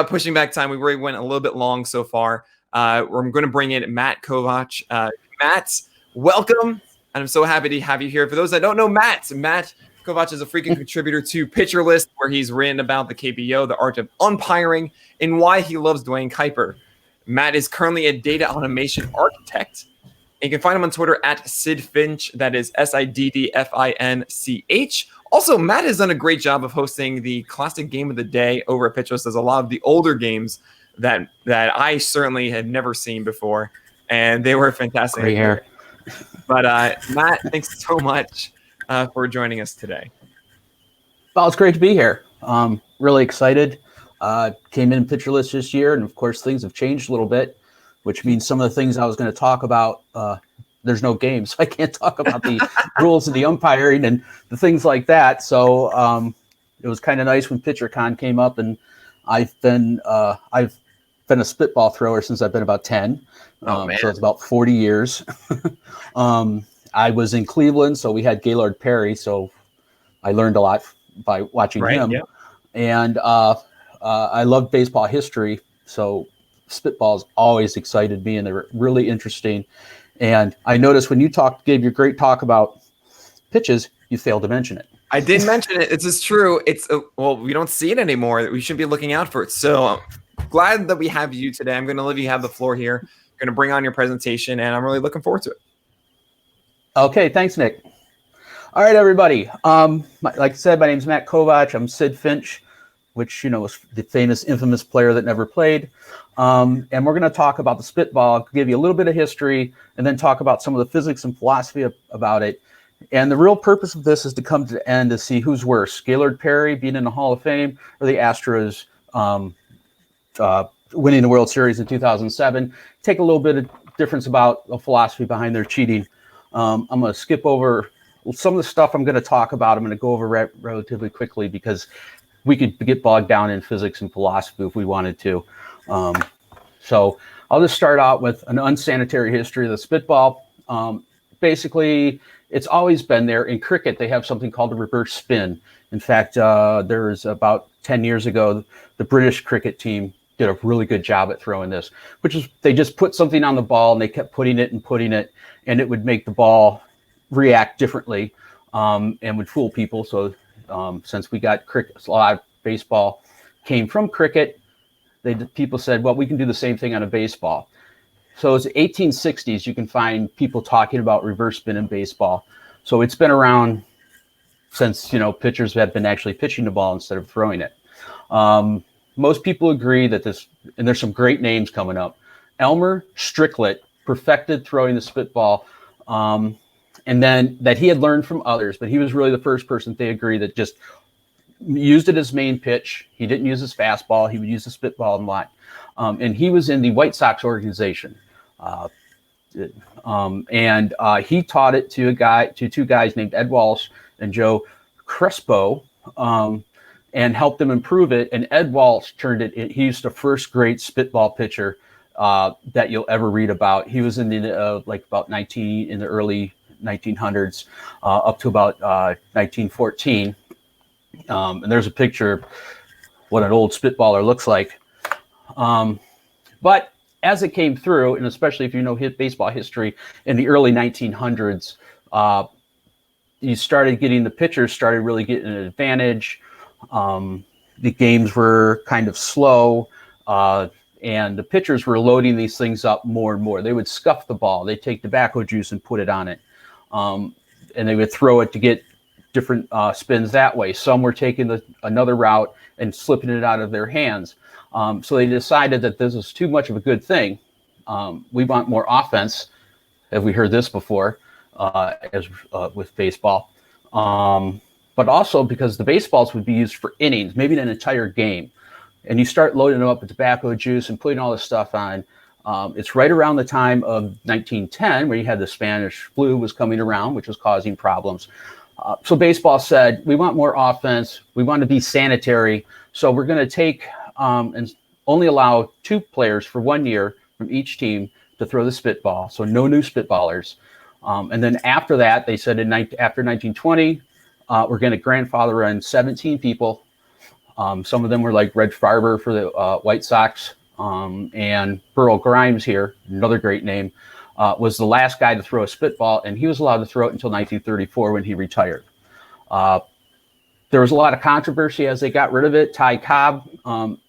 Pushing back time. We already went a little bit long so far. I'm going to bring in Matt Kovach. Matt, welcome. And I'm so happy to have you here. For those that don't know Matt Kovach is a freaking contributor to Pitcher List, where he's written about the KBO, the art of umpiring, and why he loves Dwayne Kuiper. Matt is currently a data automation architect. And you can find him on Twitter at Sid Finch. That is SIDDFINCH. Also, Matt has done a great job of hosting the classic game of the day over at PitchCon. There's a lot of the older games that I certainly had never seen before, and they were fantastic. Great hair. But Matt, thanks so much for joining us today. Well, it's great to be here. Really excited. Came in Pitcher List this year, and of course things have changed a little bit, which means some of the things I was going to talk about, there's no game, so I can't talk about the rules of the umpiring and the things like that. So it was kind of nice when PitcherCon came up, and I've been a spitball thrower since I've been about 10. So it's about 40 years. I was in Cleveland, so we had Gaylord Perry, so I learned a lot by watching him. Yeah. And I love baseball history, so spitballs always excited me, and they're really interesting. And I noticed when you gave your great talk about pitches, you failed to mention it. I did mention it. It's just true. Well, we don't see it anymore. We should be looking out for it. So I'm glad that we have you today. I'm going to let you have the floor here. I'm going to bring on your presentation, and I'm really looking forward to it. Okay, thanks, Nick. All right, everybody. Like I said, my name is Matt Kovach. I'm Sid Finch, which, was the famous, infamous player that never played. And we're going to talk about the spitball, give you a little bit of history, and then talk about some of the physics and philosophy about it. And the real purpose of this is to come to the end to see who's worse, Gaylord Perry being in the Hall of Fame or the Astros winning the World Series in 2007. Take a little bit of difference about the philosophy behind their cheating. I'm going to skip over some of the stuff I'm going to talk about. I'm going to go over relatively quickly because we could get bogged down in physics and philosophy if we wanted to. So I'll just start out with an unsanitary history of the spitball. Basically, it's always been there. In cricket, they have something called a reverse spin. In fact, there was about 10 years ago, the British cricket team did a really good job at throwing this, which is they just put something on the ball and they kept putting it, and it would make the ball react differently and would fool people. So since we got cricket, a lot of baseball came from cricket, people said, well, we can do the same thing on a baseball. So it's the 1860s, you can find people talking about reverse spin in baseball. So it's been around since, pitchers have been actually pitching the ball instead of throwing it. Most people agree that and there's some great names coming up. Elmer Stricklet perfected throwing the spitball, and then that he had learned from others, but he was really the first person they agree that just used it as main pitch. He didn't use his fastball. He would use the spitball a lot. And he was in the White Sox organization. And he taught it to two guys named Ed Walsh and Joe Crespo, and helped them improve it. And Ed Walsh turned it. He's the first great spitball pitcher that you'll ever read about. He was in the in the early 1900s up to about 1914. And there's a picture of what an old spitballer looks like. But as it came through, and especially if you know baseball history, in the early 1900s, you started getting the pitchers started really getting an advantage. The games were kind of slow, and the pitchers were loading these things up more and more. They would scuff the ball. They'd take tobacco juice and put it on it, and they would throw it to get different spins that way. Some were taking another route and slipping it out of their hands. So they decided that this is too much of a good thing. We want more offense. Have we heard this before? With baseball, but also because the baseballs would be used for innings, maybe an entire game, and you start loading them up with tobacco juice and putting all this stuff on. It's right around the time of 1910 where you had the Spanish flu was coming around, which was causing problems. So baseball said, we want more offense. We want to be sanitary. So we're going to take and only allow 2 players for 1 year from each team to throw the spitball. So no new spitballers. And then after that, they said after 1920, we're going to grandfather in 17 people. Some of them were like Red Farber for the White Sox, and Burl Grimes here, another great name, was the last guy to throw a spitball, and he was allowed to throw it until 1934 when he retired. There was a lot of controversy as they got rid of it. Ty Cobb,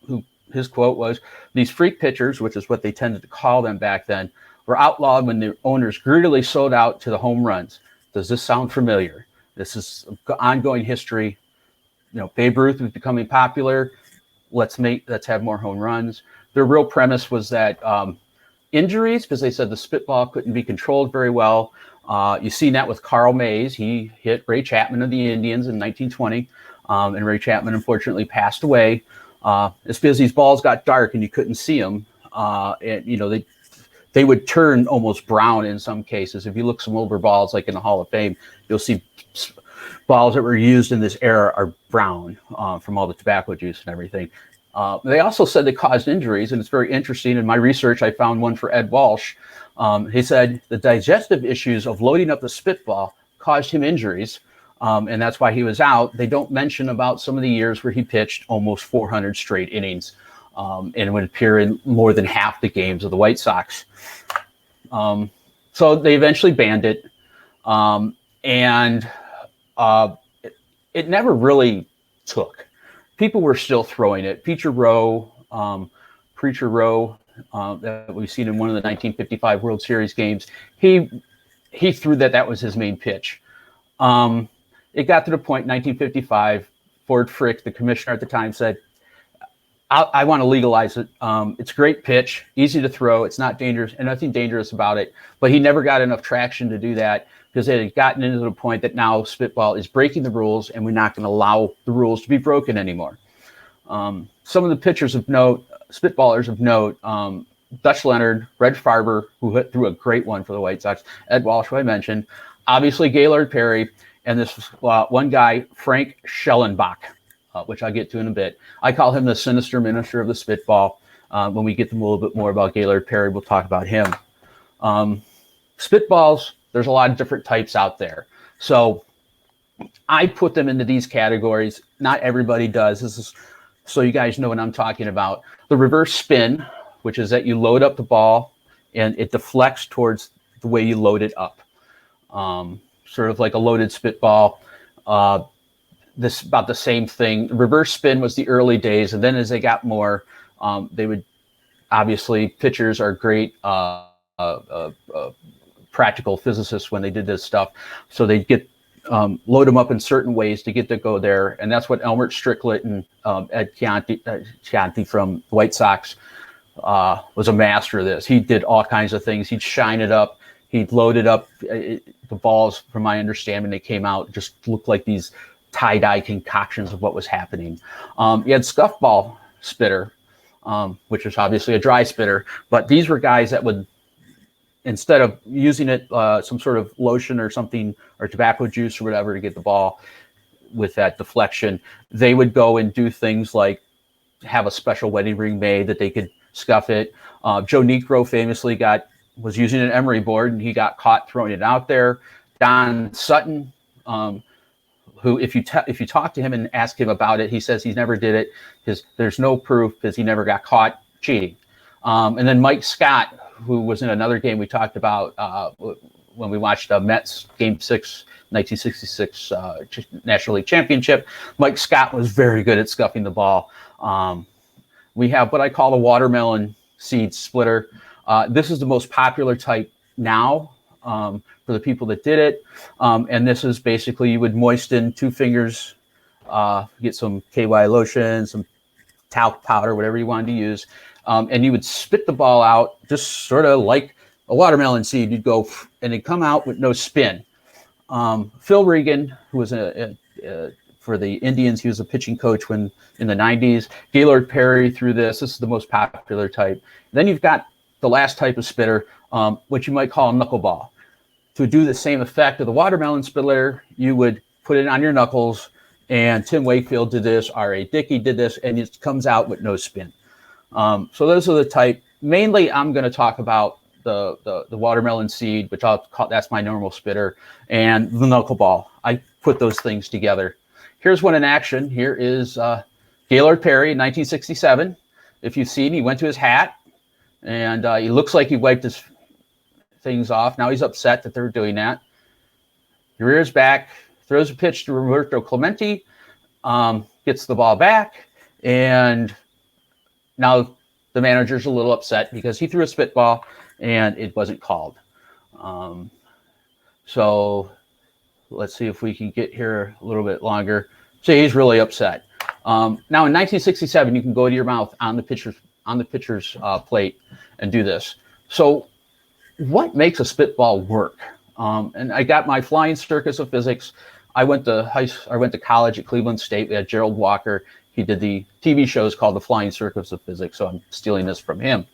who his quote was, "These freak pitchers," which is what they tended to call them back then, "were outlawed when the owners greedily sold out to the home runs." Does this sound familiar? This is ongoing history. Babe Ruth was becoming popular. Let's have more home runs. Their real premise was that injuries, because they said the spitball couldn't be controlled very well. You see that with Carl Mays. He hit Ray Chapman of the Indians in 1920, and Ray Chapman unfortunately passed away. It's because these balls got dark and you couldn't see them. And they would turn almost brown in some cases. If you look some older balls, like in the Hall of Fame, you'll see balls that were used in this era are brown from all the tobacco juice and everything. They also said they caused injuries, and it's very interesting. In my research, I found one for Ed Walsh. He said the digestive issues of loading up the spitball caused him injuries, and that's why he was out. They don't mention about some of the years where he pitched almost 400 straight innings, and would appear in more than half the games of the White Sox. So they eventually banned it, and it never really took. People were still throwing it. Preacher Rowe, that we've seen in one of the 1955 World Series games, he threw that was his main pitch. It got to the point in 1955, Ford Frick, the commissioner at the time, said, I want to legalize it. It's a great pitch, easy to throw. It's not dangerous, and nothing dangerous about it. But he never got enough traction to do that because it had gotten into the point that now spitball is breaking the rules, and we're not going to allow the rules to be broken anymore. Some of the pitchers of note, spitballers of note, Dutch Leonard, Red Farber, who threw a great one for the White Sox, Ed Walsh, who I mentioned, obviously Gaylord Perry, and this one guy, Frank Schellenbach, which I'll get to in a bit. I call him the sinister minister of the spitball. When we get to a little bit more about Gaylord Perry, we'll talk about him. Spitballs, there's a lot of different types out there. So I put them into these categories. Not everybody does. This is so you guys know what I'm talking about. The reverse spin, which is that you load up the ball and it deflects towards the way you load it up. Sort of like a loaded spitball. This is about the same thing. Reverse spin was the early days, and then as they got more, they would obviously, pitchers are great practical physicists when they did this stuff, so they get load them up in certain ways to get to go there, and that's what Elmer Strickland and Ed Chianti from the White Sox was a master of this. He did all kinds of things. He'd shine it up. He'd load it up. The balls, from my understanding, they came out just looked like these tie-dye concoctions of what was happening. You had scuffball spitter, which is obviously a dry spitter, but these were guys that would, instead of using it, some sort of lotion or something, or tobacco juice or whatever to get the ball with that deflection, they would go and do things like have a special wedding ring made that they could scuff it. Joe Negro famously was using an emery board, and he got caught throwing it out there. Don Sutton, who, if you talk to him and ask him about it, he says he never did it because there's no proof because he never got caught cheating. And then Mike Scott, who was in another game we talked about when we watched Mets Game 6, 1966 National League Championship. Mike Scott was very good at scuffing the ball. We have what I call the watermelon seed splitter. This is the most popular type now for the people that did it. And this is basically, you would moisten 2 fingers, get some KY lotion, some talc powder, whatever you wanted to use. And you would spit the ball out just sort of like a watermelon seed. You'd go and it'd come out with no spin. Phil Regan, who was for the Indians, he was a pitching coach in the 90s. Gaylord Perry threw this. This is the most popular type. Then you've got the last type of spitter, what you might call a knuckleball. To do the same effect of the watermelon splitter, you would put it on your knuckles, and Tim Wakefield did this, R.A. Dickey did this, and it comes out with no spin. So those are the type. Mainly, I'm going to talk about the watermelon seed, which I'll call, that's my normal spitter, and the knuckleball. I put those things together. Here's one in action. Here is Gaylord Perry in 1967. If you've seen, he went to his hat, and he looks like he wiped his things off. Now he's upset that they're doing that. He rears back, throws a pitch to Roberto Clemente, gets the ball back, and now the manager's a little upset because he threw a spitball and it wasn't called. So let's see if we can get here a little bit longer. So he's really upset. Now in 1967, you can go to your mouth on the pitcher's plate and do this. So what makes a spitball work? And I got my flying circus of physics. I went to college at Cleveland State. We had Gerald Walker. He did the TV shows called The Flying Circus of Physics, so I'm stealing this from him.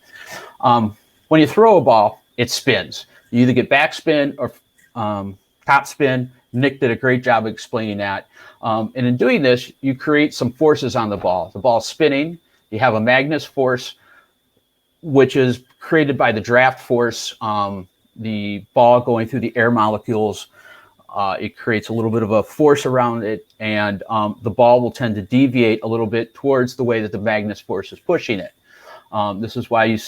When you throw a ball, it spins. You either get backspin or top spin. Nick did a great job of explaining that. And in doing this, you create some forces on the ball. The ball's spinning. You have a Magnus force, which is created by the draft force, the ball going through the air molecules. It creates a little bit of a force around it, and the ball will tend to deviate a little bit towards the way that the Magnus force is pushing it. This is why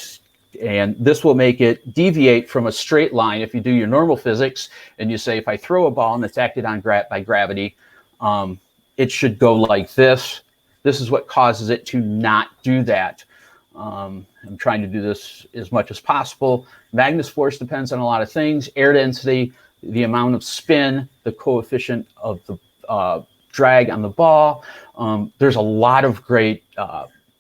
and this will make it deviate from a straight line. If you do your normal physics and you say, if I throw a ball and it's acted on by gravity, it should go like this. This is what causes it to not do that. I'm trying to do this as much as possible. Magnus force depends on a lot of things: air density, the amount of spin, the coefficient of the drag on the ball. There's a lot of great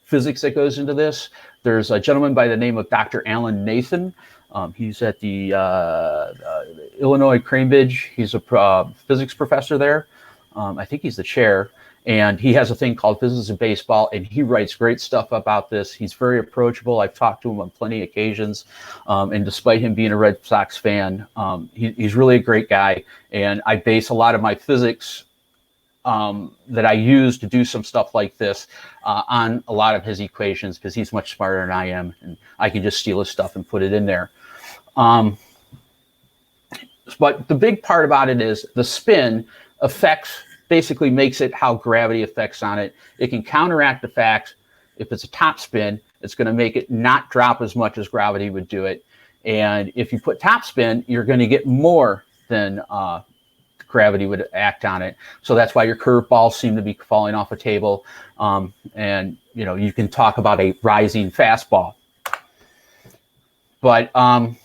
physics that goes into this. There's a gentleman by the name of Dr. Alan Nathan. He's at the Illinois Cambridge. He's a physics professor there. I think he's the chair. And he has a thing called Physics of Baseball, and he writes great stuff about this. He's very approachable. I've talked to him on plenty of occasions. And despite him being a Red Sox fan, he's really a great guy. And I base a lot of my physics that I use to do some stuff like this on a lot of his equations, because he's much smarter than I am. And I can just steal his stuff and put it in there. But the big part about it is the spin basically makes it how gravity affects on it. It can counteract the fact, if it's a top spin, it's going to make it not drop as much as gravity would do it. And if you put top spin, you're going to get more than gravity would act on it. So that's why your curved balls seem to be falling off a table. And you can talk about a rising fastball. But I'm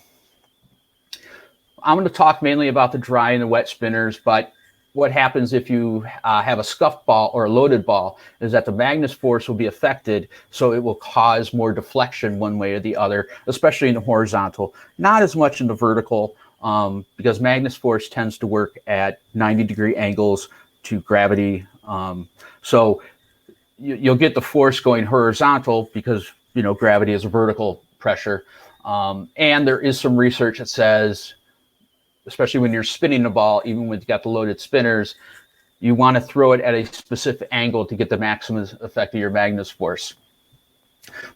going to talk mainly about the dry and the wet spinners. But what happens if you have a scuffed ball or a loaded ball is that the Magnus force will be affected, so it will cause more deflection one way or the other, especially in the horizontal. Not as much in the vertical, because Magnus force tends to work at 90-degree angles to gravity. So you'll get the force going horizontal because gravity is a vertical pressure. And there is some research that says, especially when you're spinning the ball, even when you've got the loaded spinners, you want to throw it at a specific angle to get the maximum effect of your Magnus force.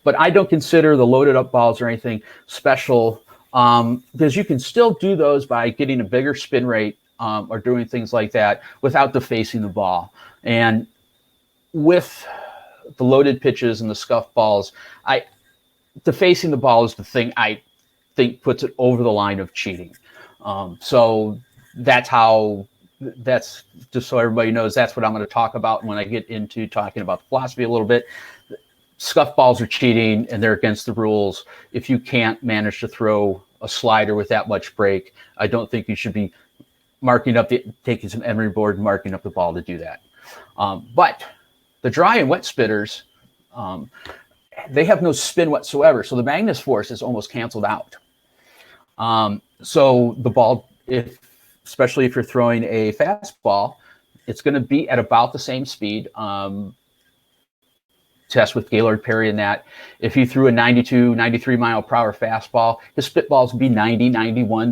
But I don't consider the loaded up balls or anything special, because you can still do those by getting a bigger spin rate or doing things like that without defacing the ball. And with the loaded pitches and the scuffed balls, defacing the ball is the thing I think puts it over the line of cheating. So that's just so everybody knows, that's what I'm going to talk about when I get into talking about the philosophy a little bit. Scuff balls are cheating and they're against the rules. If you can't manage to throw a slider with that much break, I don't think you should be taking some emery board and marking up the ball to do that. But the dry and wet spinners, they have no spin whatsoever. So the Magnus force is almost canceled out. So the ball, especially if you're throwing a fastball, it's going to be at about the same speed. Test with Gaylord Perry and that. If you threw a 92, 93 mile per hour fastball, his spitballs would be 90, 91.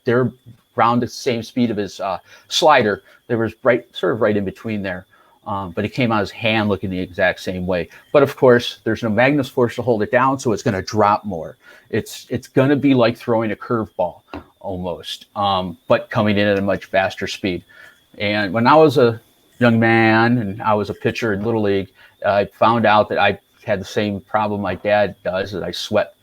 They're around the same speed of his slider. They were sort of right in between there. But it came out his hand looking the exact same way. But of course, there's no Magnus force to hold it down, so it's going to drop more. It's going to be like throwing a curveball almost, but coming in at a much faster speed. And when I was a young man and I was a pitcher in Little League, I found out that I had the same problem my dad does, that I sweat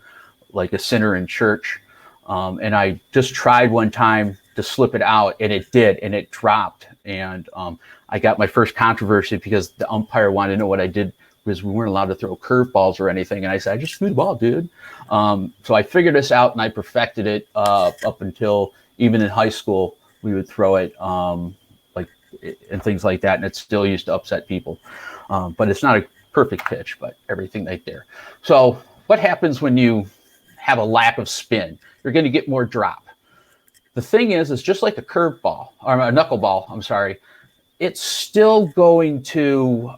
like a sinner in church. And I just tried one time to slip it out, and it did, and it dropped. And I got my first controversy because the umpire wanted to know what I did, because we weren't allowed to throw curveballs or anything. And I said, I just threw the ball, dude. So I figured this out, and I perfected it up until even in high school, we would throw it and things like that. And it still used to upset people. But it's not a perfect pitch, but everything right there. So what happens when you have a lack of spin? You're going to get more drop. The thing is, it's just like a curveball or a knuckleball. I'm sorry. It's still going to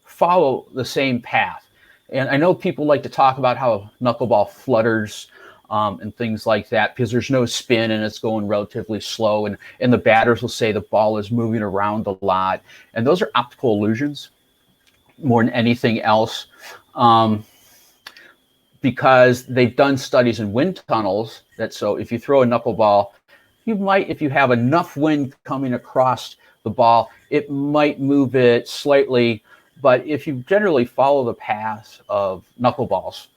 follow the same path. And I know people like to talk about how knuckleball flutters and things like that because there's no spin and it's going relatively slow. And the batters will say the ball is moving around a lot. And those are optical illusions more than anything else. Because they've done studies in wind tunnels that so if you throw a knuckleball, you might, if you have enough wind coming across the ball, it might move it slightly. But if you generally follow the path of knuckleballs,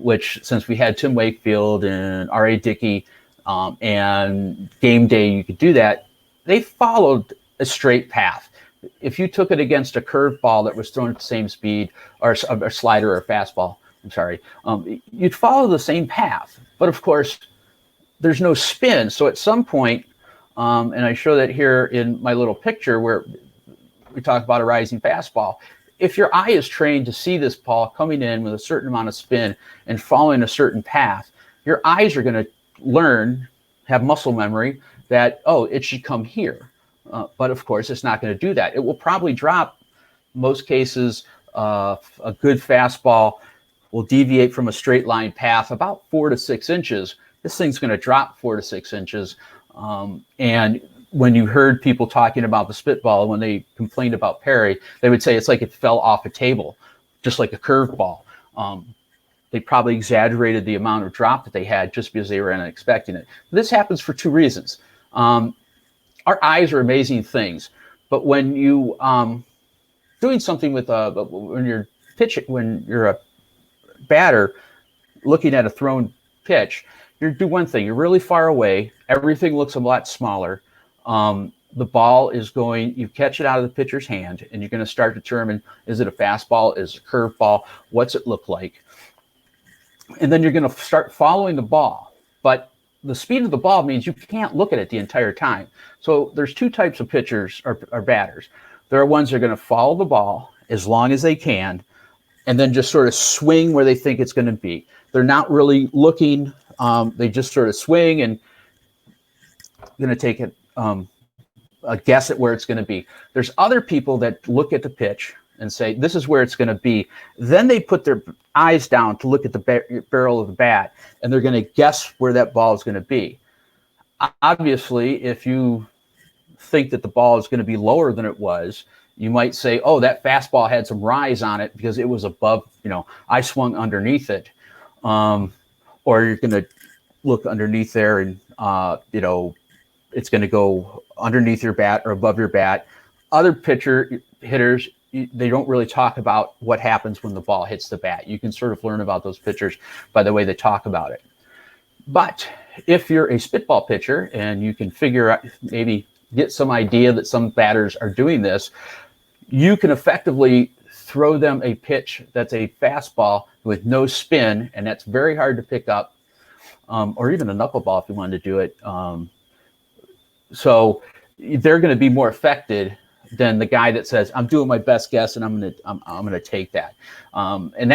which since we had Tim Wakefield and R.A. Dickey and Game Day, you could do that, they followed a straight path. If you took it against a curveball that was thrown at the same speed, or a slider or a fastball, I'm sorry, you'd follow the same path. But of course, there's no spin. So at some point, and I show that here in my little picture where we talk about a rising fastball, if your eye is trained to see this ball coming in with a certain amount of spin and following a certain path, your eyes are going to learn, have muscle memory that, oh, it should come here. But of course, it's not going to do that. It will probably drop, most cases, a good fastball will deviate from a straight line path about 4 to 6 inches. This thing's going to drop 4 to 6 inches. And when you heard people talking about the spitball, when they complained about Perry, they would say it's like it fell off a table, just like a curveball. They probably exaggerated the amount of drop that they had just because they were unexpecting it. This happens for 2 reasons. Our eyes are amazing things, but when you doing something with when you're pitching, when you're a batter looking at a thrown pitch, you do one thing, you're really far away, everything looks a lot smaller. The ball is going, you catch it out of the pitcher's hand, and you're going to start to determine, is it a fastball, is it a curveball, what's it look like? And then you're going to start following the ball. But the speed of the ball means you can't look at it the entire time. So there's 2 types of pitchers or batters. There are ones that are going to follow the ball as long as they can, and then just sort of swing where they think it's going to be. They're not really looking. They just sort of swing and going to take it, a guess at where it's going to be. There's other people that look at the pitch and say, this is where it's going to be. Then they put their eyes down to look at the barrel of the bat, and they're going to guess where that ball is going to be. Obviously, if you think that the ball is going to be lower than it was, you might say, oh, that fastball had some rise on it because it was above, I swung underneath it. Or you're going to look underneath there and, it's going to go underneath your bat or above your bat. Other hitters, they don't really talk about what happens when the ball hits the bat. You can sort of learn about those pitchers by the way they talk about it. But if you're a spitball pitcher and you can figure out, maybe get some idea that some batters are doing this, you can effectively throw them a pitch that's a fastball with no spin, and that's very hard to pick up, or even a knuckleball if you wanted to do it. So they're going to be more affected than the guy that says, I'm doing my best guess and I'm going to take that. And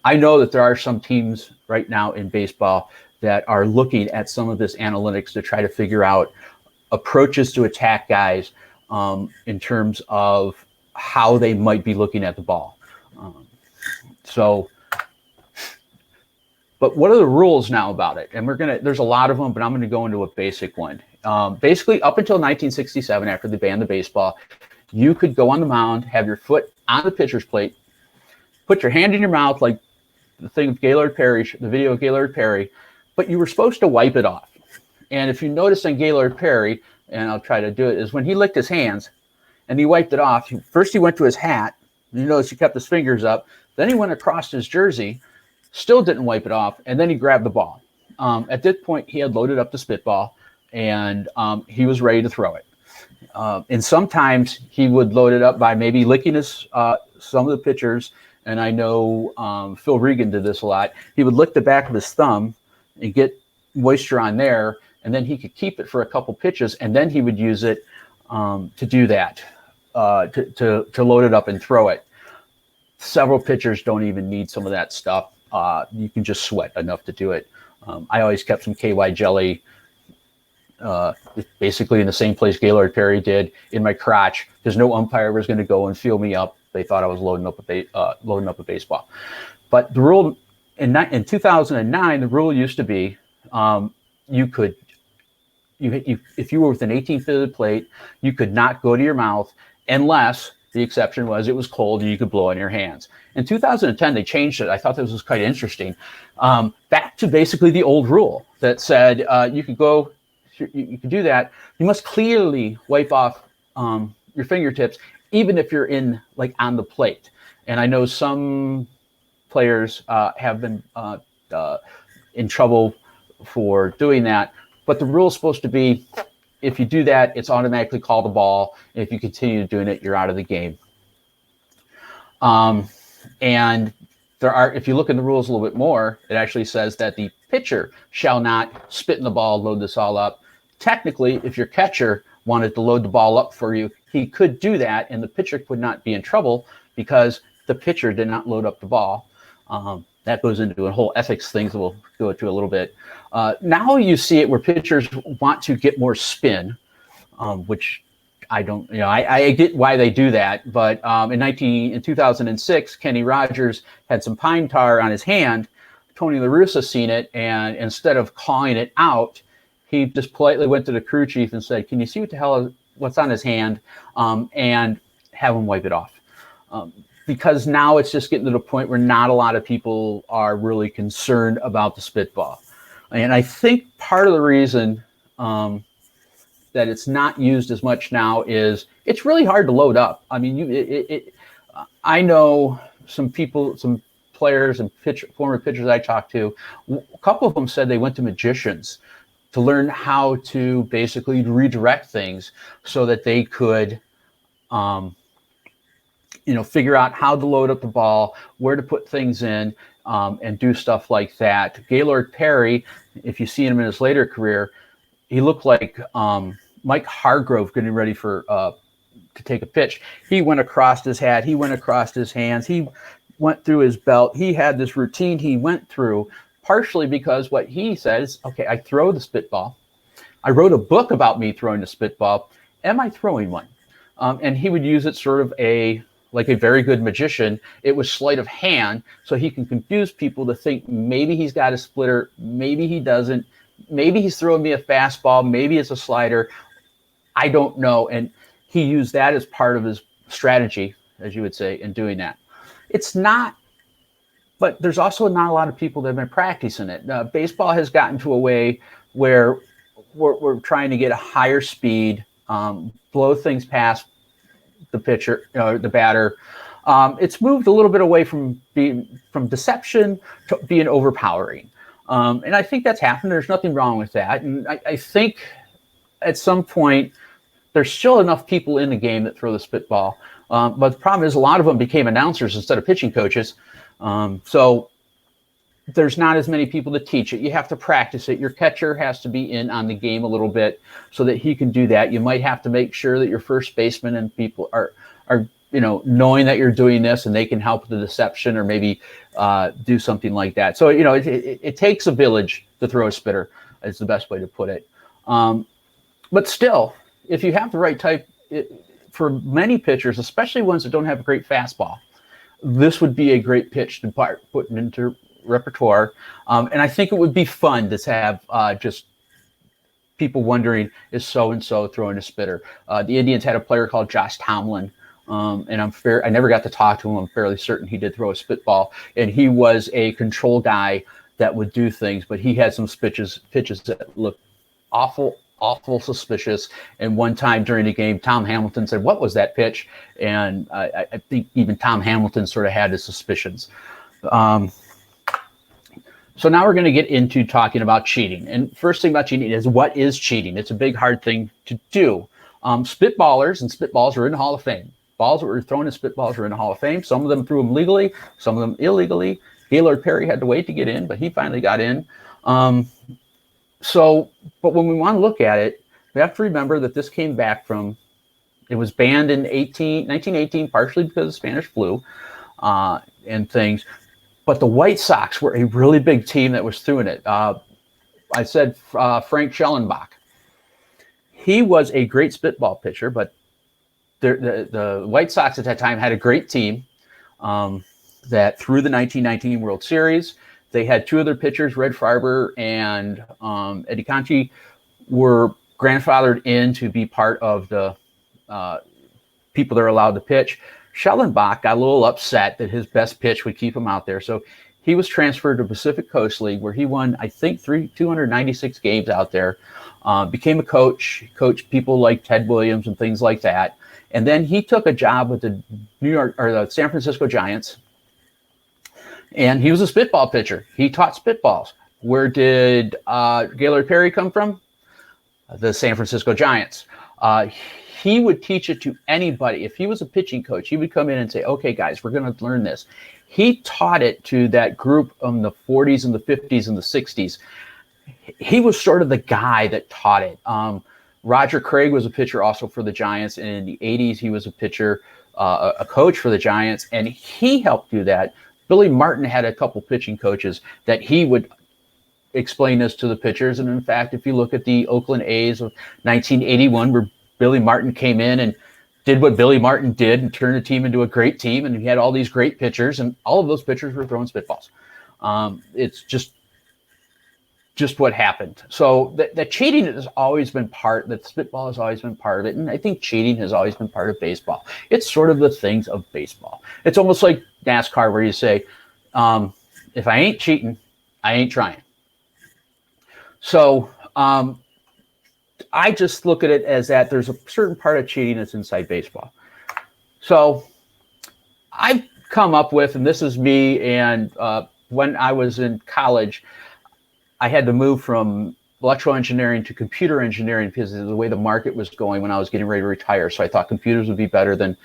I know that there are some teams right now in baseball that are looking at some of this analytics to try to figure out approaches to attack guys in terms of how they might be looking at the ball. But what are the rules now about it? And there's a lot of them, but I'm going to go into a basic one. Basically, up until 1967, after they banned the baseball, you could go on the mound, have your foot on the pitcher's plate, put your hand in your mouth like the thing of Gaylord Perry, the video of Gaylord Perry, but you were supposed to wipe it off. And if you notice on Gaylord Perry, and I'll try to do it, is when he licked his hands and he wiped it off, first he went to his hat, You notice he kept his fingers up. Then he went across his jersey, still didn't wipe it off, and then he grabbed the ball. At this point, he had loaded up the spitball, and he was ready to throw it. And sometimes he would load it up by maybe licking his some of the pitchers. And I know Phil Regan did this a lot. He would lick the back of his thumb and get moisture on there, and then he could keep it for a couple pitches, and then he would use it to do that, to load it up and throw it. Several pitchers don't even need some of that stuff. You can just sweat enough to do it. I always kept some KY jelly, basically in the same place Gaylord Perry did, in my crotch, because no umpire was going to go and feel me up. They thought I was loading up a baseball. But the rule in 2009, the rule used to be if you were within 18 feet of the plate, you could not go to your mouth unless the exception was it was cold and you could blow on your hands. In 2010, they changed it. I thought this was quite interesting. Back to basically the old rule that said you could do that. You must clearly wipe off your fingertips, even if you're on the plate. And I know some players have been in trouble for doing that, but the rule is supposed to be, if you do that, it's automatically called a ball. And if you continue doing it, you're out of the game. And if you look in the rules a little bit more, it actually says that the pitcher shall not spit in the ball, load this all up. Technically, if your catcher wanted to load the ball up for you, he could do that, and the pitcher would not be in trouble because the pitcher did not load up the ball. That goes into a whole ethics thing that we'll go into a little bit. Now you see it where pitchers want to get more spin, which I don't, I get why they do that. But in 2006, Kenny Rogers had some pine tar on his hand. Tony La Russa seen it, and instead of calling it out, he just politely went to the crew chief and said, "Can you see what's on his hand?" And have him wipe it off. Because now it's just getting to the point where not a lot of people are really concerned about the spitball. And I think part of the reason that it's not used as much now is it's really hard to load up. I mean, I know some people, some players and former pitchers I talked to, a couple of them said they went to magicians to learn how to basically redirect things so that they could figure out how to load up the ball, where to put things in, and do stuff like that. Gaylord Perry, if you see him in his later career, he looked like Mike Hargrove getting ready to take a pitch. He went across his hat. He went across his hands. He went through his belt. He had this routine he went through, partially because what he says, okay, I throw the spitball. I wrote a book about me throwing the spitball. Am I throwing one? And he would use it sort of like a very good magician. It was sleight of hand, so he can confuse people to think maybe he's got a splitter, maybe he doesn't, maybe he's throwing me a fastball, maybe it's a slider. I don't know. And he used that as part of his strategy, as you would say, in doing that. It's not, but there's also not a lot of people that have been practicing it. Baseball has gotten to a way where we're trying to get a higher speed, blow things past the pitcher, the batter. It's moved a little bit away from deception to being overpowering. And I think that's happened. There's nothing wrong with that. And I think at some point, there's still enough people in the game that throw the spitball. But the problem is a lot of them became announcers instead of pitching coaches. So there's not as many people to teach it. You have to practice it. Your catcher has to be in on the game a little bit so that he can do that. You might have to make sure that your first baseman and people are knowing that you're doing this and they can help with the deception or maybe do something like that. So, it takes a village to throw a spitter is the best way to put it. But still, if you have the right type, for many pitchers, especially ones that don't have a great fastball, this would be a great pitch to put into repertoire. And I think it would be fun to have just people wondering, is so-and-so throwing a spitter? The Indians had a player called Josh Tomlin. And I never got to talk to him. I'm fairly certain he did throw a spitball, and he was a control guy that would do things, but he had some pitches that looked awful awful suspicious. And one time during the game, Tom Hamilton said, "What was that pitch?" And I think even Tom Hamilton sort of had his suspicions. So now we're going to get into talking about cheating. And first thing about cheating is, what is cheating? It's a big, hard thing to do. Spitballers and spitballs are in the Hall of Fame. Balls that were thrown as spitballs are in the Hall of Fame. Some of them threw them legally, some of them illegally. Gaylord Perry had to wait to get in, but he finally got in. But when we want to look at it, we have to remember that this came back from, it was banned in 1918, partially because of Spanish flu and things. But the White Sox were a really big team that was doing it. I said Frank Schellenbach. He was a great spitball pitcher, but the White Sox at that time had a great team that through the 1919 World Series. They had two of their pitchers, Red Farber and Eddie Conchi, were grandfathered in to be part of the people that are allowed to pitch. Schellenbach got a little upset that his best pitch would keep him out there. So he was transferred to Pacific Coast League, where he won, I think, 296 games out there, became a coach, coached people like Ted Williams and things like that. And then he took a job with the the San Francisco Giants, and he was a spitball pitcher. He taught spitballs. Where did Gaylord Perry come from? The San Francisco Giants. He would teach it to anybody. If he was a pitching coach, he would come in and say, "Okay, guys, we're going to learn this." He taught it to that group in the 40s and the 50s and the 60s. He was sort of the guy that taught it. Roger Craig was a pitcher also for the Giants, and in the 80s, he was a pitcher, a coach for the Giants, and he helped do that. Billy Martin had a couple pitching coaches that he would explain this to the pitchers. And in fact, if you look at the Oakland A's of 1981, where Billy Martin came in and did what Billy Martin did and turned the team into a great team, and he had all these great pitchers, and all of those pitchers were throwing spitballs. It's just what happened. So that cheating has always been that spitball has always been part of it, and I think cheating has always been part of baseball. It's sort of the things of baseball. It's almost like NASCAR, where you say, if I ain't cheating, I ain't trying. So I just look at it as that there's a certain part of cheating that's inside baseball. So I've come up with, and this is me, and when I was in college, I had to move from electrical engineering to computer engineering because of the way the market was going when I was getting ready to retire. So I thought computers would be better than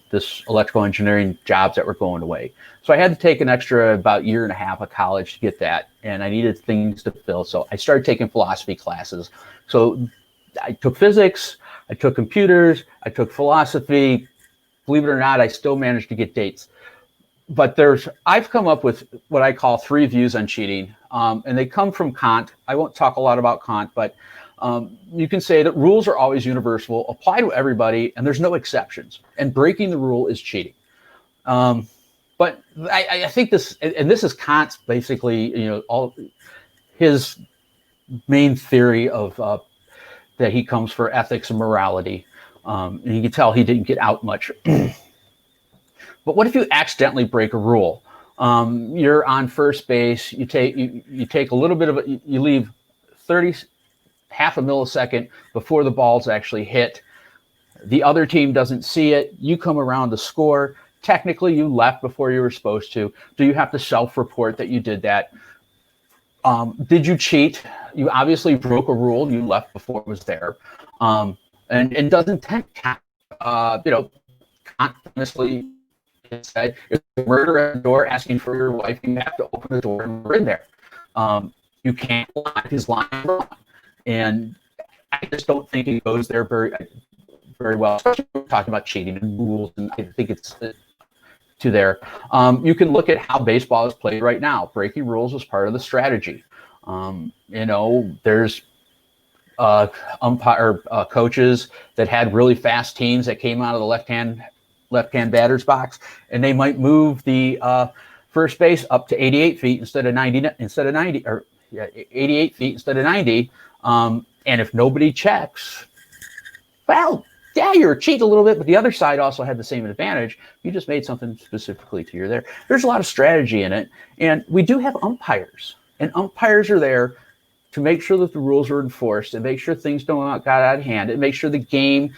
this electrical engineering jobs that were going away. So I had to take an extra about year and a half of college to get that, and I needed things to fill. So I started taking philosophy classes. So I took physics, I took computers, I took philosophy. Believe it or not, I still managed to get dates. But I've come up with what I call 3 views on cheating, and they come from Kant. I won't talk a lot about Kant, but you can say that rules are always universal, apply to everybody, and there's no exceptions. And breaking the rule is cheating. But I think this is Kant's basically, all his main theory of that he comes for ethics and morality. And you can tell he didn't get out much. But what if you accidentally break a rule? You're on first base. You take a little bit of it. You leave half a millisecond before the ball's actually hit. The other team doesn't see it. You come around to score. Technically, you left before you were supposed to. Do you have to self-report that you did that? Did you cheat? You obviously broke a rule. You left before it was there. And doesn't Kant, honestly, it said, if the murder at the door asking for your wife, you have to open the door and we're in there. You can't lock his line wrong. And I just don't think it goes there very, very well, especially when we're talking about cheating and rules. And I think it's to there. You can look at how baseball is played right now. Breaking rules is part of the strategy. There's umpire coaches that had really fast teams that came out of the left-hand batter's box, and they might move the first base up to 88 feet instead of 90, or 88 feet instead of 90. And if nobody checks, well, yeah, you're cheating a little bit, but the other side also had the same advantage. You just made something specifically to your there. There's a lot of strategy in it, and we do have umpires, and umpires are there to make sure that the rules are enforced and make sure things don't get out of hand and make sure the game,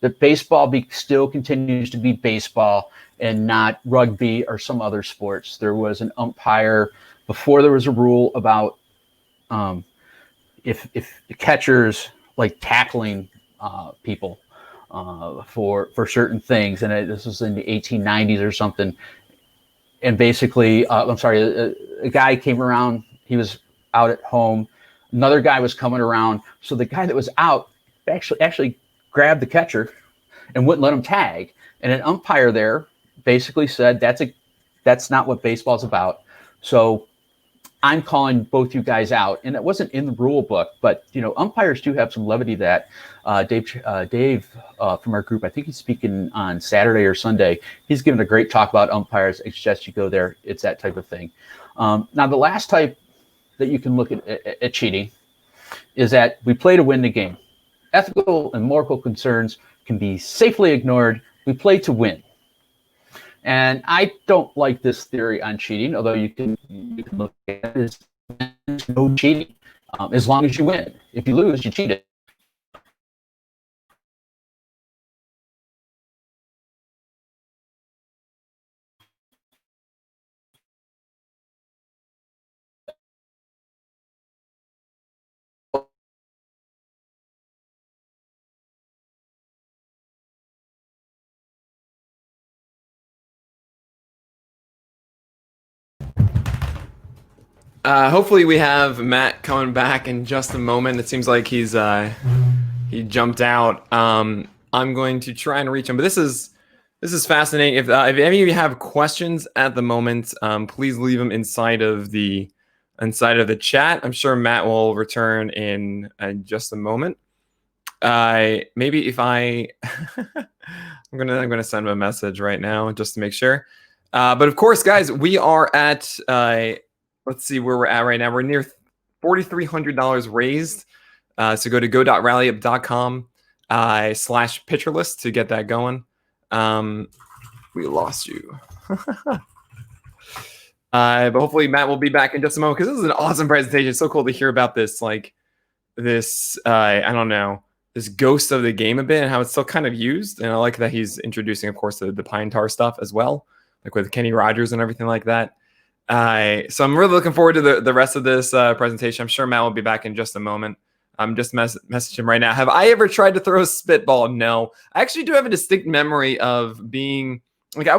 that baseball still continues to be baseball and not rugby or some other sports. There was an umpire before there was a rule about if the catchers like tackling people for certain things, and this was in the 1890s or something. And basically, a guy came around. He was out at home. Another guy was coming around. So the guy that was out actually grabbed the catcher and wouldn't let him tag. And an umpire there basically said, that's not what baseball's about. So I'm calling both you guys out. And it wasn't in the rule book, but umpires do have some levity that Dave from our group, I think he's speaking on Saturday or Sunday. He's given a great talk about umpires. I suggest you go there. It's that type of thing. Now, the last type that you can look at cheating is that we play to win the game. Ethical and moral concerns can be safely ignored. We play to win. And I don't like this theory on cheating, although you can look at it as no cheating, as long as you win. If you lose, you cheated. Hopefully we have Matt coming back in just a moment. It seems like he jumped out. I'm going to try and reach him, but this is fascinating. If any of you have questions at the moment, please leave them inside of the chat. I'm sure Matt will return in just a moment. Maybe if I'm gonna send him a message right now just to make sure. But of course, guys, we are at let's see where we're at right now. We're near $4,300 raised. So go to go.rallyup.com /pitcherlist to get that going. We lost you. But hopefully Matt will be back in just a moment, because this is an awesome presentation. It's so cool to hear about this, I don't know, this ghost of the game a bit and how it's still kind of used. And I like that he's introducing, of course, the pine tar stuff as well, like with Kenny Rogers and everything like that. So I'm really looking forward to the rest of this presentation. I'm sure Matt will be back in just a moment. I'm just messaging him right now. Have I ever tried to throw a spitball? No. I actually do have a distinct memory of being like, I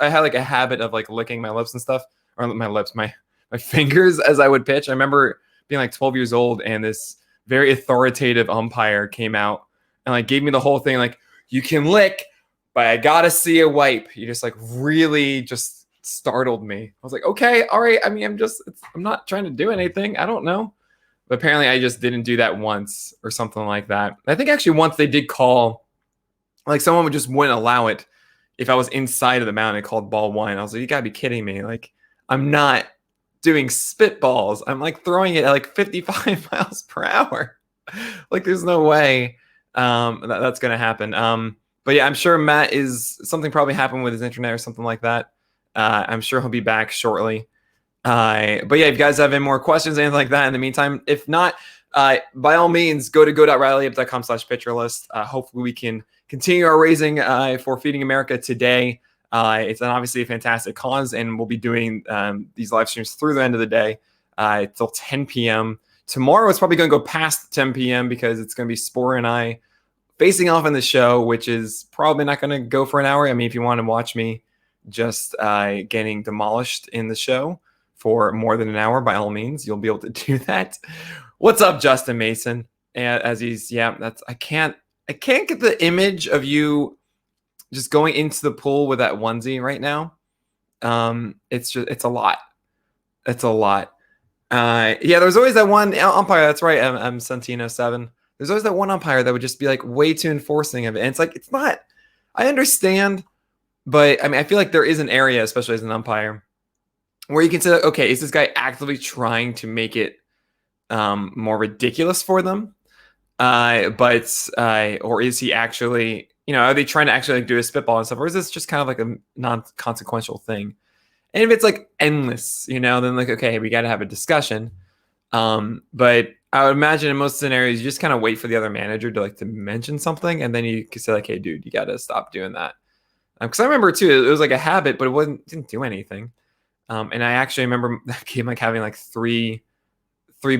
had like a habit of like licking my lips and stuff, or my fingers as I would pitch. I remember being like 12 years old, and this very authoritative umpire came out and like gave me the whole thing, like, you can lick, but I gotta see a wipe. He just like really just startled me. I was like, okay, all right. I mean, I'm not trying to do anything. I don't know. But apparently I just didn't do that once or something like that. I think actually once they did call, like someone would just wouldn't allow it if I was inside of the mound and called ball one. I was like, you gotta be kidding me. Like, I'm not doing spitballs. I'm like throwing it at like 55 miles per hour. Like, there's no way that's gonna happen. But yeah, I'm sure Matt something probably happened with his internet or something like that. I'm sure he'll be back shortly. But yeah, if you guys have any more questions, anything like that in the meantime, if not, by all means, go to go.rallyup.com /pitcherlist. Hopefully we can continue our raising for Feeding America today. It's obviously a fantastic cause, and we'll be doing these live streams through the end of the day till 10 p.m. Tomorrow it's probably going to go past 10 p.m. because it's going to be Spore and I facing off in the show, which is probably not going to go for an hour. I mean, if you want to watch me just getting demolished in the show for more than an hour, by all means, you'll be able to do that. What's up, Justin Mason? And as I can't get the image of you just going into the pool with that onesie right now. It's a lot. It's a lot. Yeah, there's always that one umpire. That's right. I'm Santino7. There's always that one umpire that would just be like way too enforcing of it. And it's like, it's not, I understand. But I mean, I feel like there is an area, especially as an umpire, where you can say, okay, is this guy actively trying to make it more ridiculous for them? Or is he actually, are they trying to actually like do a spitball and stuff? Or is this just kind of like a non-consequential thing? And if it's like endless, then like, okay, we got to have a discussion. But I would imagine in most scenarios, you just kind of wait for the other manager to mention something, and then you can say like, "Hey, dude, you got to stop doing that." Because I remember too, it was like a habit, but didn't do anything. And I actually remember that game like having like three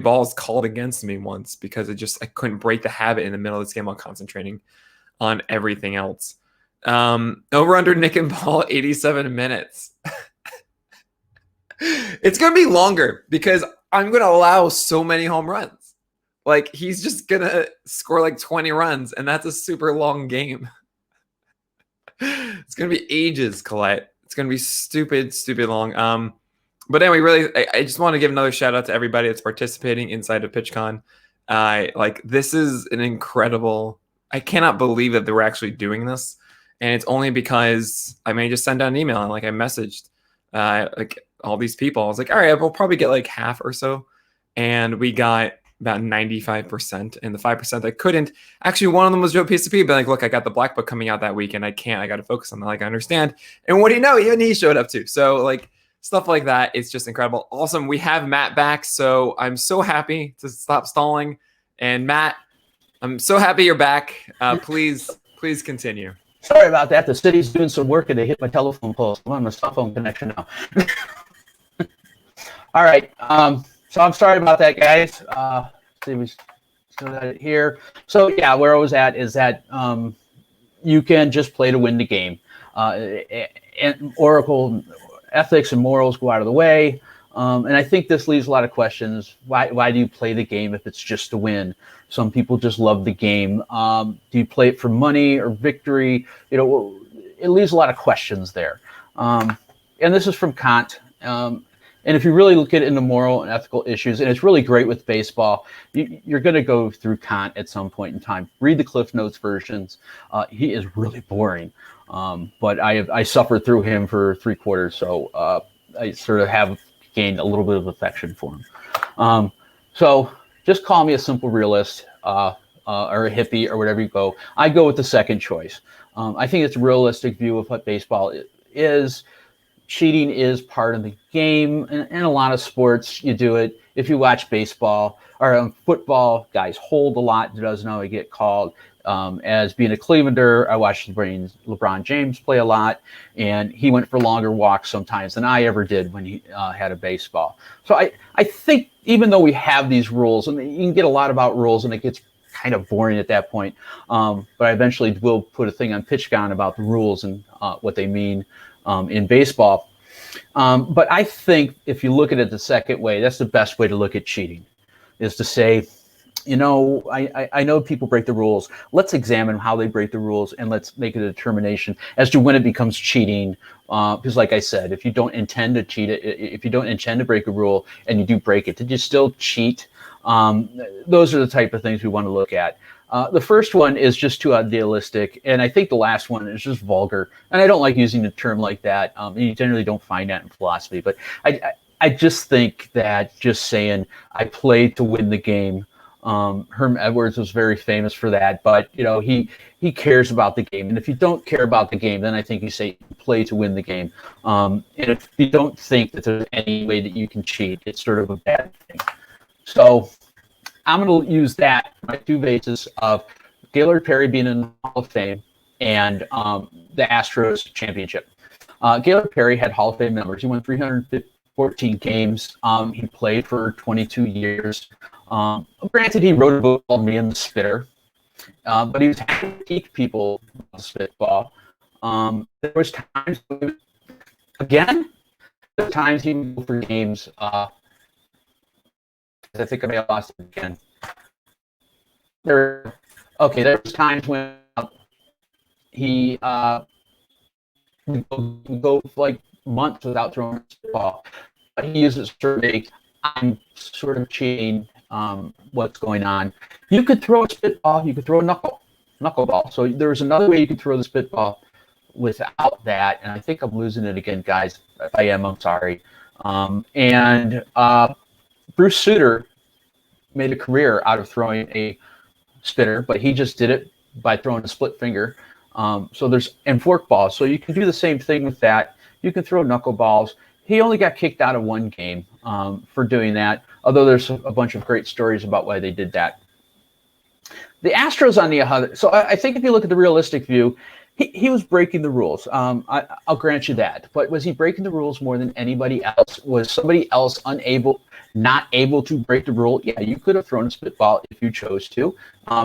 balls called against me once because I couldn't break the habit in the middle of this game while concentrating on everything else. Over under Nick and Ball 87 minutes. It's gonna be longer because I'm gonna allow so many home runs. Like he's just gonna score like 20 runs, and that's a super long game. It's gonna be ages, Colette. It's gonna be stupid long. But anyway, really, I just want to give another shout out to everybody that's participating inside of PitchCon. Like this is an incredible. I cannot believe that they were actually doing this, and it's only because I just send out an email and like I messaged like all these people. I was like, all right, we'll probably get like half or so, and we got about 95%, and the 5% that couldn't. Actually, one of them was Joe PSP, but like, look, I got the Black Book coming out that week, and I got to focus on that. Like, I understand. And what do you know? Even he showed up too. So like stuff like that, it's just incredible. Awesome. We have Matt back, so I'm so happy to stop stalling. And Matt, I'm so happy you're back. Please continue. Sorry about that. The city's doing some work and they hit my telephone pole. I'm on my cell phone connection now. All right. So I'm sorry about that, guys. See, we still got it here. So yeah, where I was at is that you can just play to win the game. And Oracle ethics and morals go out of the way. And I think this leaves a lot of questions. Why do you play the game if it's just to win? Some people just love the game. Do you play it for money or victory? It leaves a lot of questions there. And this is from Kant. And if you really look at it in the moral and ethical issues, and it's really great with baseball, you're going to go through Kant at some point in time. Read the Cliff Notes versions. He is really boring. But I suffered through him for 3 quarters, so I sort of have gained a little bit of affection for him. So just call me a simple realist or a hippie or whatever you go. I go with the second choice. I think it's a realistic view of what baseball is. Cheating is part of the game. In a lot of sports, you do it. If you watch baseball or football, guys hold a lot. It doesn't always get called. As being a Clevelander, I watched LeBron James play a lot, and he went for longer walks sometimes than I ever did when he had a baseball. So I think even though we have these rules, and you can get a lot about rules, and it gets kind of boring at that point, but I eventually will put a thing on PitchCon about the rules and what they mean in baseball. But I think if you look at it the second way, that's the best way to look at cheating, is to say, I know people break the rules. Let's examine how they break the rules, and let's make a determination as to when it becomes cheating. Because like I said, if you don't intend to cheat it, if you don't intend to break a rule and you do break it, did you still cheat? Those are the type of things we want to look at. The first one is just too idealistic, and I think the last one is just vulgar. And I don't like using a term like that. You generally don't find that in philosophy, but I just think that just saying I play to win the game. Herm Edwards was very famous for that, but he cares about the game. And if you don't care about the game, then I think you say play to win the game. And if you don't think that there's any way that you can cheat, it's sort of a bad thing. So I'm going to use that my 2 bases of Gaylord Perry being in the Hall of Fame and the Astros championship. Gaylord Perry had Hall of Fame numbers. He won 314 games. He played for 22 years. Granted, he wrote a book called Me and the Spitter, but he was happy to teach people about spitball. There was times, he would go for games. I think I may have lost it again. There was times when he would go like months without throwing a spitball. But he uses survey. I'm sort of cheating. What's going on? You could throw a spitball. You could throw a knuckleball. So there's another way you could throw the spitball without that. And I think I'm losing it again, guys. If I am, I'm sorry. Bruce Sutter made a career out of throwing a spitter, but he just did it by throwing a split finger. And fork balls. So you can do the same thing with that. You can throw knuckleballs. he only got kicked out of one game for doing that, although there's a bunch of great stories about why they did that. The Astros on the other, so I think if you look at the realistic view, he was breaking the rules. I'll grant you that. But was he breaking the rules more than anybody else? Was somebody else not able to break the rule? Yeah, you could have thrown a spitball if you chose to.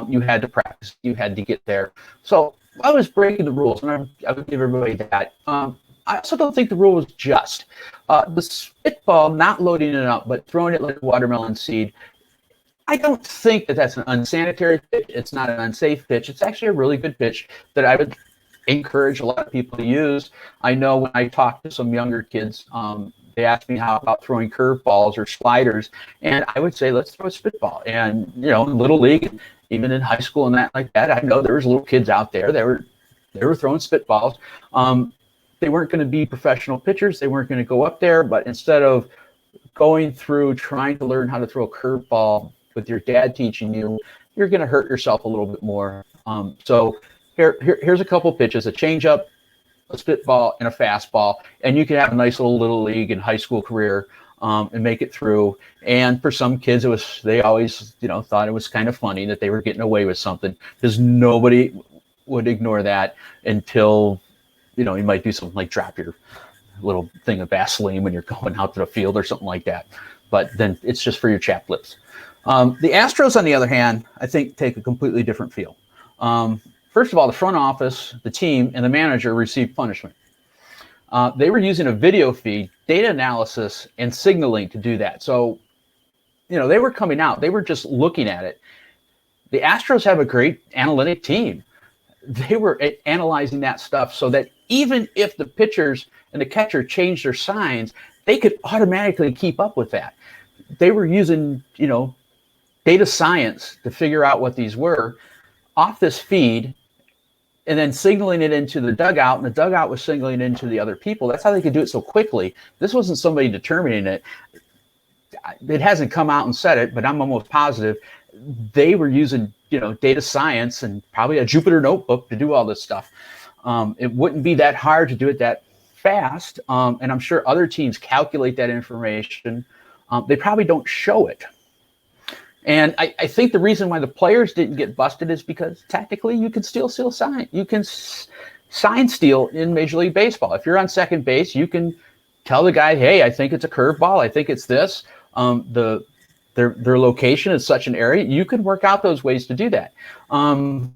You had to practice. You had to get there. So I was breaking the rules, and I would give everybody that. I also don't think the rule was just. The spitball, not loading it up, but throwing it like a watermelon seed, I don't think that that's an unsanitary pitch. It's not an unsafe pitch. It's actually a really good pitch that I would encourage a lot of people to use. I know when I talk to some younger kids, they ask me how about throwing curveballs or sliders, and I would say let's throw a spitball. And in little league, even in high school and that like that, I know there was little kids out there that were throwing spitballs. They weren't going to be professional pitchers. They weren't going to go up there, but instead of going through trying to learn how to throw a curveball with your dad teaching you, you're going to hurt yourself a little bit more. So here's a couple pitches: a changeup, a spitball, and a fastball, and you can have a nice little league and high school career and make it through. And for some kids, they always thought it was kind of funny that they were getting away with something, because nobody would ignore that until you might do something like drop your little thing of Vaseline when you're going out to the field or something like that. But then it's just for your chapped lips. The Astros, on the other hand, I think take a completely different feel. First of all, the front office, the team, and the manager received punishment. They were using a video feed, data analysis, and signaling to do that. So, they were coming out. They were just looking at it. The Astros have a great analytic team. They were analyzing that stuff so that even if the pitchers and the catcher changed their signs, they could automatically keep up with that. They were using, data science to figure out what these were off this feed, and then signaling it into the dugout, and the dugout was signaling it into the other people. That's how they could do it so quickly. This wasn't somebody determining it. It hasn't come out and said it, but I'm almost positive they were using, data science and probably a Jupyter notebook to do all this stuff. It wouldn't be that hard to do it that fast, and I'm sure other teams calculate that information. They probably don't show it. And I think the reason why the players didn't get busted is because technically you can still steal sign. You can sign steal in Major League Baseball. If you're on second base, you can tell the guy, hey, I think it's a curveball. I think it's this. Their location is such an area. You can work out those ways to do that. So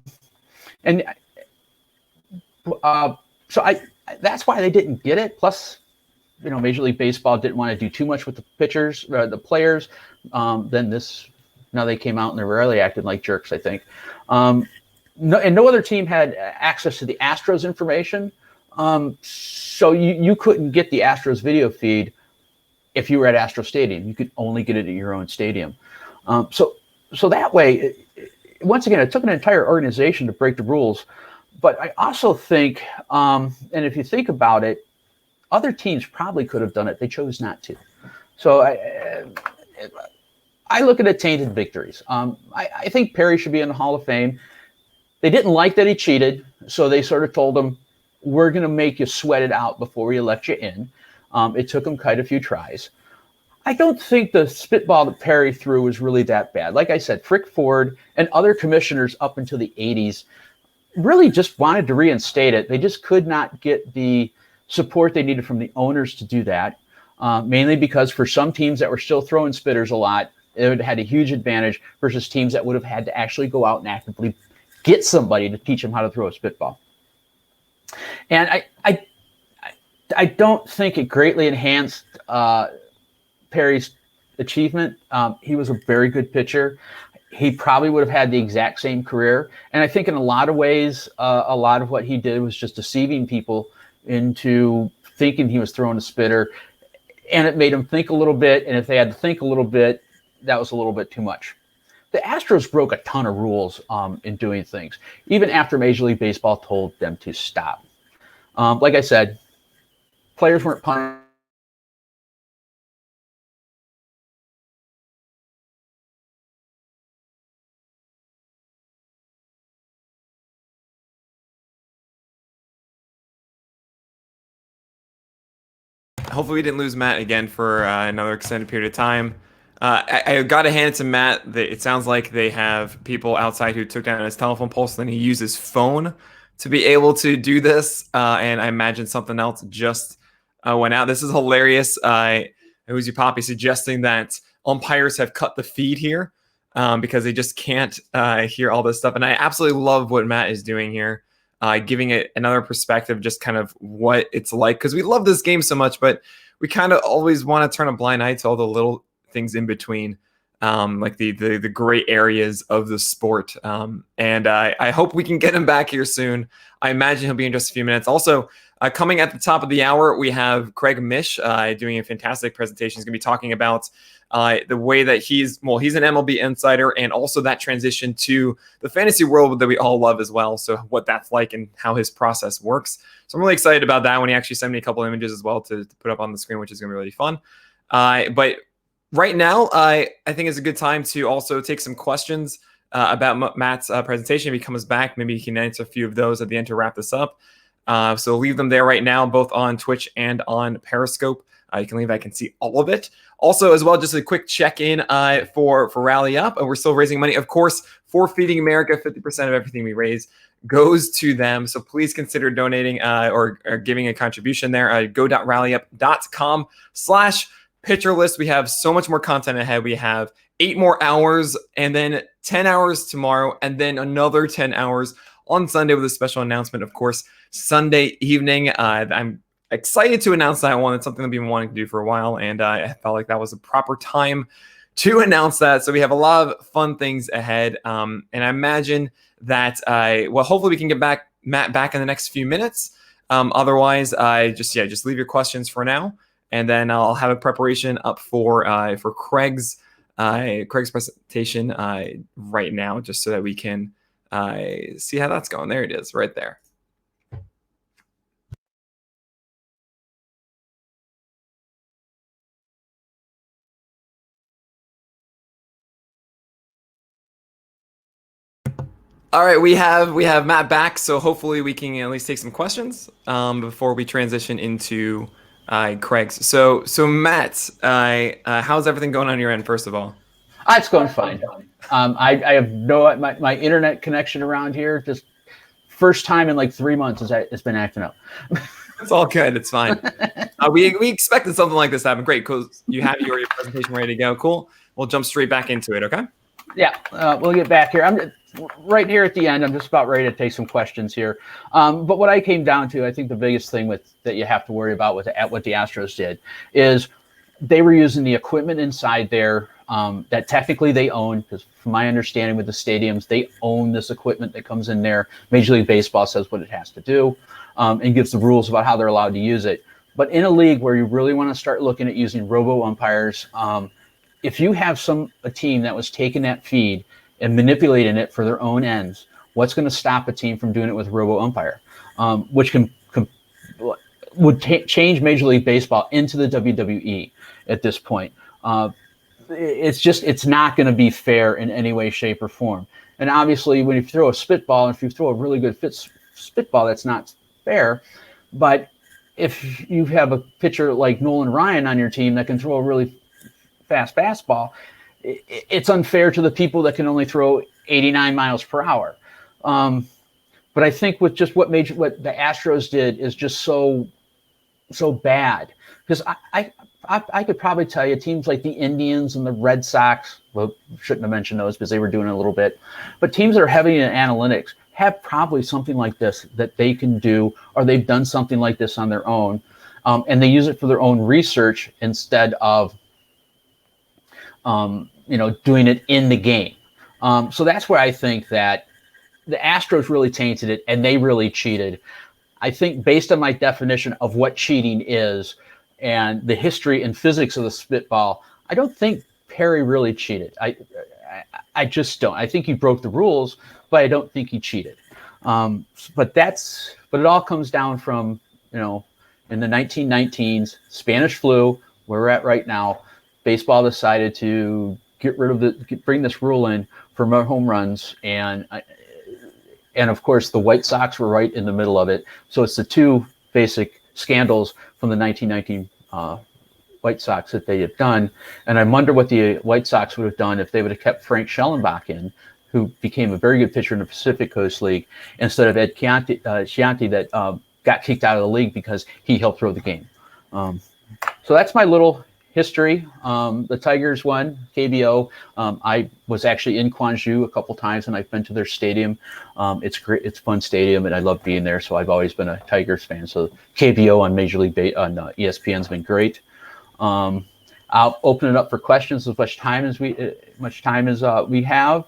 that's why they didn't get it. Plus, Major League Baseball didn't want to do too much with the pitchers, the players. Now they came out and they're really acting like jerks, I think. No other team had access to the Astros information. So you couldn't get the Astros video feed if you were at Astro Stadium. You could only get it at your own stadium. So that way, once again, it took an entire organization to break the rules. But I also think, and if you think about it, other teams probably could have done it. They chose not to. So I look at the Tainted Victories. I think Perry should be in the Hall of Fame. They didn't like that he cheated, so they sort of told him, we're going to make you sweat it out before we let you in. It took him quite a few tries. I don't think the spitball that Perry threw was really that bad. Like I said, Frick Ford and other commissioners up until the 80s really just wanted to reinstate it. They just could not get the support they needed from the owners to do that, mainly because for some teams that were still throwing spitters a lot, it would have had a huge advantage versus teams that would have had to actually go out and actively get somebody to teach them how to throw a spitball. And I don't think it greatly enhanced Perry's achievement. He was a very good pitcher. He probably would have had the exact same career. And I think in a lot of ways, a lot of what he did was just deceiving people into thinking he was throwing a spitter. And it made them think a little bit. And if they had to think a little bit, that was a little bit too much. The Astros broke a ton of rules in doing things, even after Major League Baseball told them to stop. Like I said, players weren't punished. hopefully we didn't lose Matt again for another extended period of time. I got to hand it to Matt that it sounds like they have people outside who took down his telephone poles, and then he used his phone to be able to do this. And I imagine something else just went out. This is hilarious. Who's your poppy suggesting that umpires have cut the feed here because they just can't hear all this stuff. And I absolutely love what Matt is doing here. Giving it another perspective, just kind of what it's like, because we love this game so much, but we kind of always want to turn a blind eye to all the little things in between, like the gray areas of the sport. And I hope we can get him back here soon. I imagine he'll be in just a few minutes. Also, coming at the top of the hour, we have Craig Mish doing a fantastic presentation. He's going to be talking about the way that he's an MLB insider, and also that transition to the fantasy world that we all love as well. So what that's like and how his process works. So I'm really excited about that when he actually sent me a couple images as well to put up on the screen, which is going to be really fun. But right now, I think it's a good time to also take some questions about Matt's presentation. If he comes back, maybe he can answer a few of those at the end to wrap this up. So leave them there right now, both on Twitch and on Periscope. You can leave. I can see all of it. Also, as well, just a quick check-in for Rally Up. We're still raising money, of course, for Feeding America. 50% of everything we raise goes to them. So please consider donating or giving a contribution there. go.rallyup.com/pitcherlist. We have so much more content ahead. We have 8 more hours, and then 10 hours tomorrow, and then another 10 hours on Sunday with a special announcement, of course, Sunday evening. I'm excited to announce that one. It's something I've been wanting to do for a while, and I felt like that was a proper time to announce that. So we have a lot of fun things ahead, and I imagine that hopefully we can get Matt back in the next few minutes. Otherwise, just leave your questions for now, and then I'll have a preparation up for Craig's presentation right now, just so that we can see how that's going. There it is, right there. All right, we have Matt back, so hopefully we can at least take some questions before we transition into Craig's. So Matt, how's everything going on your end? First of all, it's going fine. I have my internet connection around here. Just first time in like 3 months it's been acting up. It's all good. It's fine. We expected something like this to happen. Great, because you have your presentation ready to go. Cool. We'll jump straight back into it. Okay. Yeah, we'll get back here. I'm right here at the end. I'm just about ready to take some questions here. But what I came down to, I think the biggest thing that you have to worry about with what the Astros did is they were using the equipment inside there that technically they own, because from my understanding with the stadiums, they own this equipment that comes in there. Major League Baseball says what it has to do and gives the rules about how they're allowed to use it. But in a league where you really want to start looking at using robo-umpires, if you have a team that was taking that feed and manipulating it for their own ends, what's going to stop a team from doing it with robo-umpire, which would change Major League Baseball into the WWE at this point. It's not going to be fair in any way, shape, or form. And obviously, when you throw a spitball, if you throw a really good spitball, that's not fair. But if you have a pitcher like Nolan Ryan on your team that can throw a really fast fastball, it's unfair to the people that can only throw 89 miles per hour. But I think with just what the Astros did is just so bad, because I could probably tell you teams like the Indians and the Red Sox, well, shouldn't have mentioned those because they were doing it a little bit, but teams that are heavy in analytics have probably something like this that they can do, or they've done something like this on their own, and they use it for their own research instead of doing it in the game. So that's where I think that the Astros really tainted it, and they really cheated. I think based on my definition of what cheating is and the history and physics of the spitball, I don't think Perry really cheated. I just don't. I think he broke the rules, but I don't think he cheated. But it all comes down from, in the 1919s, Spanish flu, where we're at right now, baseball decided to bring this rule in for more home runs, and of course the White Sox were right in the middle of it. So it's the two basic scandals from the 1919 White Sox that they have done. And I wonder what the White Sox would have done if they would have kept Frank Schellenbach in, who became a very good pitcher in the Pacific Coast League, instead of Ed Chianti that got kicked out of the league because he helped throw the game. So that's my little history. The Tigers won, KBO. I was actually in Gwangju a couple times, and I've been to their stadium. It's great. It's a fun stadium, and I love being there. So I've always been a Tigers fan. So KBO on Major League on ESPN's been great. I'll open it up for questions as much time as we have.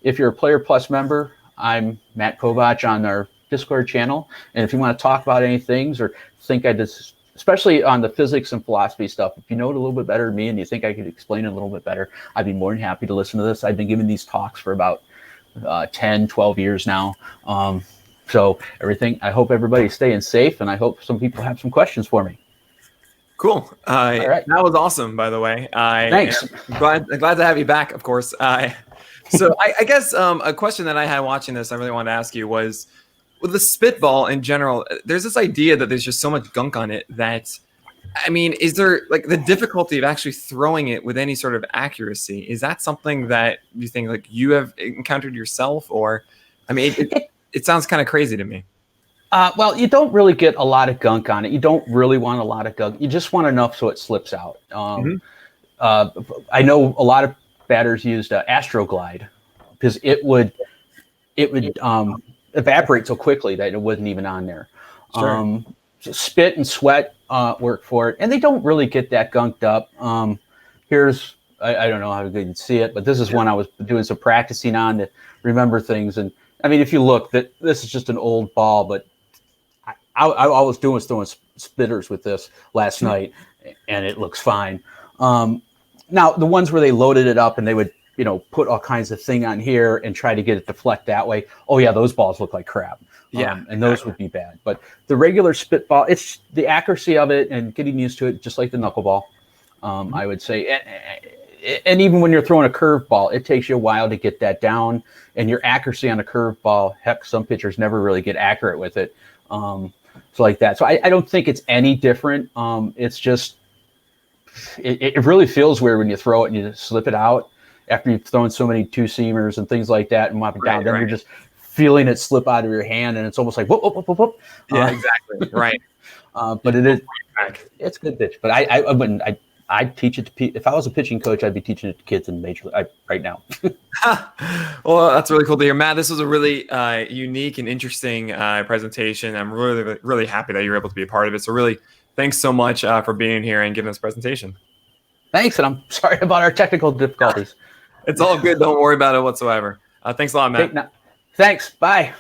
If you're a Player Plus member, I'm Matt Kovach on our Discord channel, and if you want to talk about any things or think especially on the physics and philosophy stuff, if you know it a little bit better than me and you think I could explain it a little bit better, I'd be more than happy to listen to this. I've been giving these talks for about 10, 12 years now. So I hope everybody's staying safe, and I hope some people have some questions for me. Cool. All right. That was awesome, by the way. Thanks. Glad to have you back, of course. So I guess a question that I had watching this, I really wanted to ask you was, with the spitball in general, there's this idea that there's just so much gunk on it that, I mean, is there like the difficulty of actually throwing it with any sort of accuracy? Is that something that you think like you have encountered yourself? Or, I mean, it sounds kind of crazy to me. Well, you don't really get a lot of gunk on it. You don't really want a lot of gunk. You just want enough so it slips out. I know a lot of batters used Astroglide because it would evaporate so quickly that it wasn't even on there. Sure. So spit and sweat work for it, and they don't really get that gunked up. I don't know how good you'd see it, but this is one I was doing some practicing on to remember things. And I mean, if you look, this is just an old ball, but I was throwing spitters with this last night, and it looks fine. Now, the ones where they loaded it up and they would, put all kinds of thing on here and try to get it to deflect that way. Oh yeah, those balls look like crap. Yeah, and those would be bad. But the regular spitball, it's the accuracy of it and getting used to it, just like the knuckleball. I would say, and even when you're throwing a curveball, it takes you a while to get that down. And your accuracy on a curveball, heck, some pitchers never really get accurate with it. So like that. So I don't think it's any different. It's just, it really feels weird when you throw it and you slip it out after you've thrown so many two-seamers and things like that and mop it down. Then you're just feeling it slip out of your hand, and it's almost like whoop, whoop, whoop, whoop, whoop. Yeah, exactly. Right. But it's good pitch. But I wouldn't. I'd teach it to if I was a pitching coach, I'd be teaching it to kids in major right now. Well, that's really cool to hear, Matt. This was a really unique and interesting presentation. I'm really, really happy that you're able to be a part of it. So really, thanks so much for being here and giving this presentation. Thanks, and I'm sorry about our technical difficulties. It's all good. Don't worry about it whatsoever. Thanks a lot, Matt. Thanks. Bye.